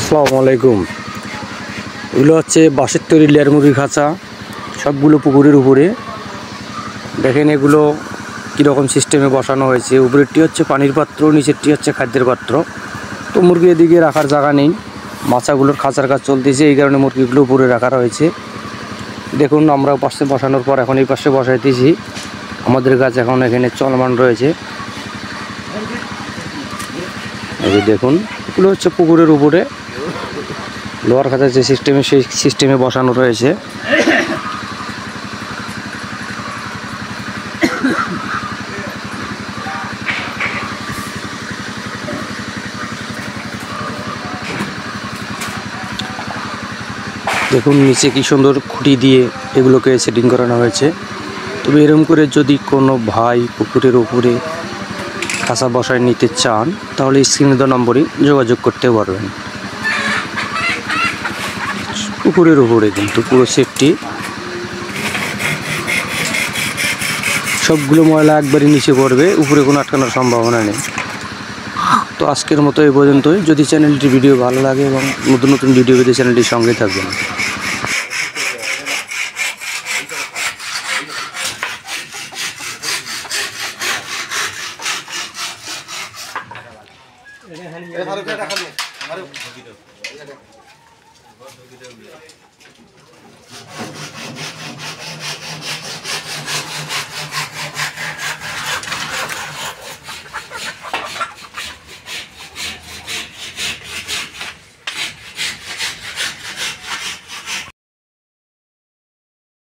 আসসালামু আলাইকুম। এগুলো হচ্ছে বাঁশের তৈরি লেয়ার মুরগির খাঁচা, সবগুলো পুকুরের উপরে। দেখেন এগুলো কীরকম সিস্টেমে বসানো হয়েছে। উপরেরটি হচ্ছে পানির পাত্র, নিচেরটি হচ্ছে খাদ্যের পাত্র। তো মুরগি এদিকে রাখার জায়গা নেই, মাছাগুলোর খাঁচার কাজ চলতেছে, এই কারণে মুরগিগুলো উপরে রাখা রয়েছে। দেখুন আমরা পাশে বসানোর পর এখন এই পাশে বসাইতেছি। আমাদের কাজ এখন এখানে চলমান রয়েছে। এই যে দেখুন, এগুলো হচ্ছে পুকুরের উপরে লোহার খাঁচার যে সিস্টেমে, সেই সিস্টেমে বসানো রয়েছে। দেখুন নিচে কি সুন্দর খুঁটি দিয়ে এগুলোকে সেটিং করানো হয়েছে। তবে এরকম করে যদি কোনো ভাই পুকুরের উপরে খাঁচা বসায় নিতে চান, তাহলে স্ক্রিনে দেওয়া নম্বরে যোগাযোগ করতে পারবেন। পুকুরের উপরে কিন্তু পুরো সেফটি, সবগুলো ময়লা একবারই নিচে পড়বে, উপরে কোনো আটকানোর সম্ভাবনা নেই। তো আজকের মতো এই পর্যন্তই। যদি চ্যানেলটি ভিডিও ভালো লাগে এবং নতুন নতুন ভিডিও পেতে চ্যানেলটির সঙ্গে থাকবেন।